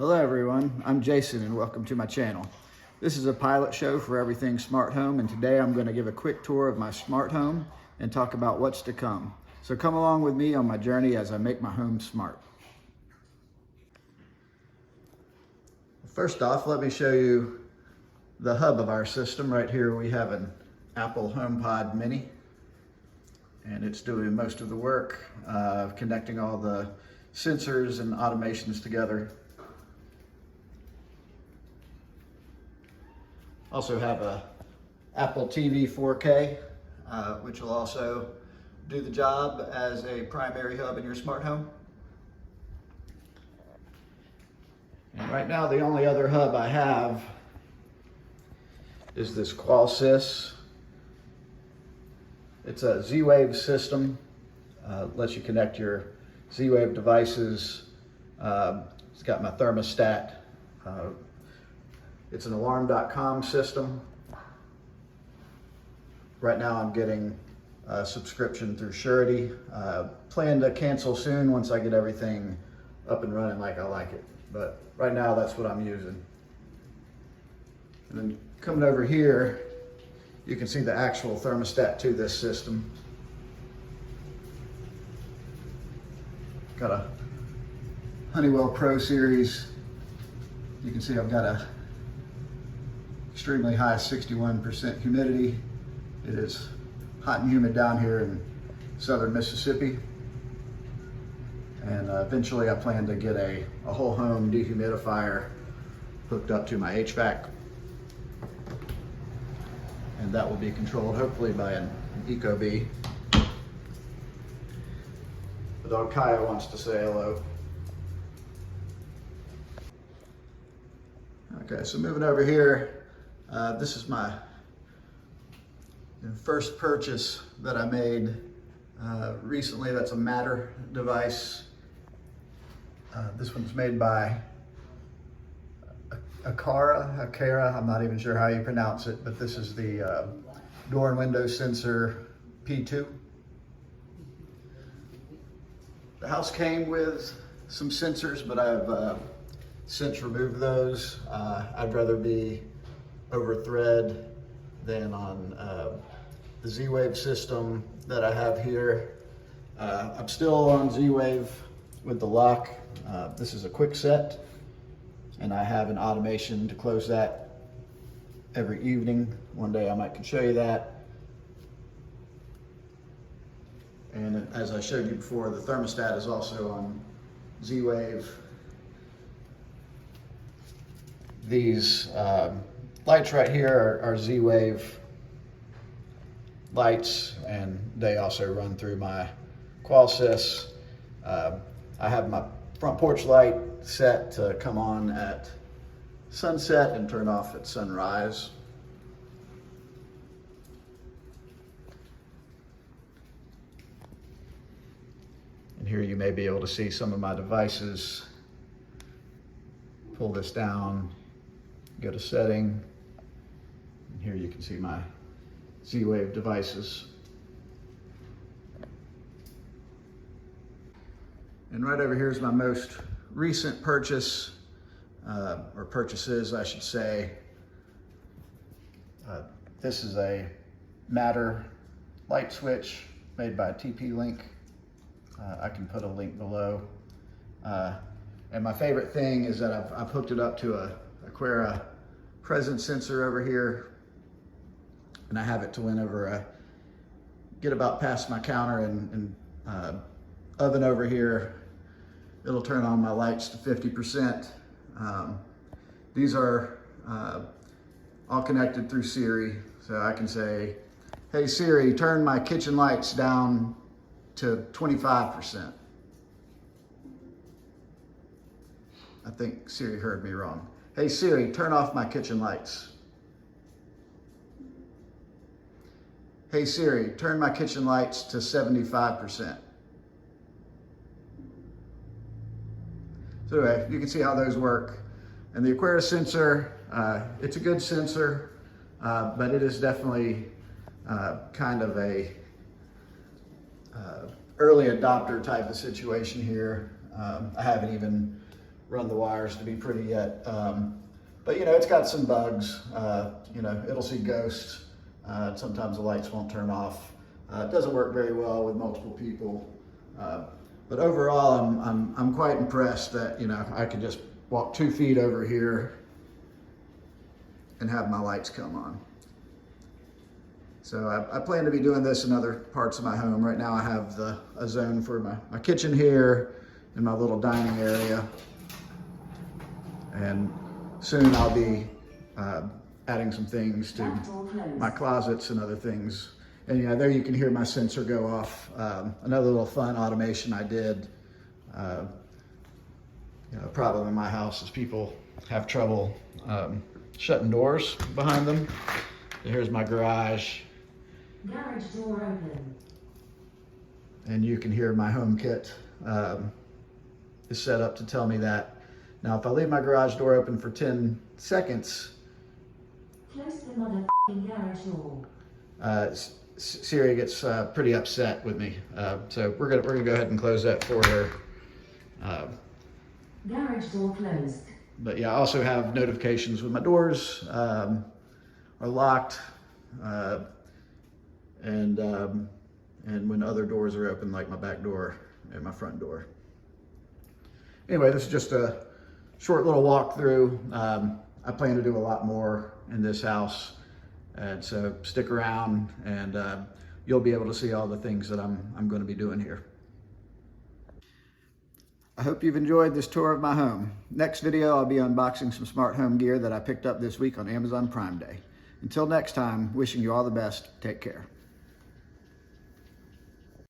Hello everyone, I'm Jason and welcome to my channel. This is a pilot show for everything smart home, and today I'm going to give a quick tour of my smart home and talk about what's to come. So come along with me on my journey as I make my home smart. First off, let me show you the hub of our system. Right here we have an Apple HomePod Mini, and it's doing most of the work, connecting all the sensors and automations together. Also have a Apple TV 4K, which will also do the job as a primary hub in your smart home. And right now, the only other hub I have is this QualSys. It's a Z-Wave system. Lets you connect your Z-Wave devices. It's got my thermostat. It's an alarm.com system. Right now I'm getting a subscription through Surety. Plan to cancel soon once I get everything up and running like I like it. But right now that's what I'm using. And then coming over here, you can see the actual thermostat to this system. Got a Honeywell Pro Series. You can see I've got a extremely high 61% humidity. It is hot and humid down here in southern Mississippi. And eventually I plan to get a whole home dehumidifier hooked up to my HVAC. And that will be controlled hopefully by an Ecobee. The dog Kaya wants to say hello. Okay, so moving over here, this is my first purchase that I made recently. That's a Matter device. This one's made by Aqara. I'm not even sure how you pronounce it, but this is the door and window sensor P2. The house came with some sensors, but I've since removed those. I'd rather be over thread than on the Z-Wave system that I have here. I'm still on Z-Wave with the lock. This is a quick set, and I have an automation to close that every evening. One day I can show you that. And as I showed you before, the thermostat is also on Z-Wave. These lights right here are Z-Wave lights, and they also run through my QualSys. I have my front porch light set to come on at sunset and turn off at sunrise. And here you may be able to see some of my devices. Pull this down, go to setting, and here you can see my Z-Wave devices. And right over here is my most recent purchase, or purchases I should say. This is a Matter light switch made by TP-Link. I can put a link below. And my favorite thing is that I've hooked it up to a Aqara presence sensor over here, and I have it to whenever I get about past my counter and oven over here, it'll turn on my lights to 50%. These are all connected through Siri, so I can say, hey Siri, turn my kitchen lights down to 25%. I think Siri heard me wrong. Hey Siri, turn off my kitchen lights. Hey Siri, turn my kitchen lights to 75%. So anyway, you can see how those work. And the Aqara sensor, it's a good sensor, but it is definitely kind of a early adopter type of situation here. I haven't even run the wires to be pretty yet. But you know, it's got some bugs. You know, it'll see ghosts. Sometimes the lights won't turn off. It doesn't work very well with multiple people. But overall, I'm quite impressed that, you know, I can just walk 2 feet over here and have my lights come on. So I plan to be doing this in other parts of my home. Right now I have a zone for my kitchen here and my little dining area. And soon I'll be adding some things to my closets and other things. And yeah, there you can hear my sensor go off. Another little fun automation I did. You know, a problem in my house is people have trouble shutting doors behind them. So here's my garage. Garage door open. And you can hear my HomeKit is set up to tell me that. Now, if I leave my garage door open for 10 seconds, close the motherfucking garage door. Siri gets pretty upset with me. So we're gonna go ahead and close that for her. Garage door closed. But yeah, I also have notifications when my doors are locked, and when other doors are open, like my back door and my front door. Anyway, this is just a short little walkthrough. I plan to do a lot more in this house, and so stick around, and you'll be able to see all the things that I'm going to be doing here. I hope you've enjoyed this tour of my home. Next video, I'll be unboxing some smart home gear that I picked up this week on Amazon Prime Day. Until next time, wishing you all the best. Take care.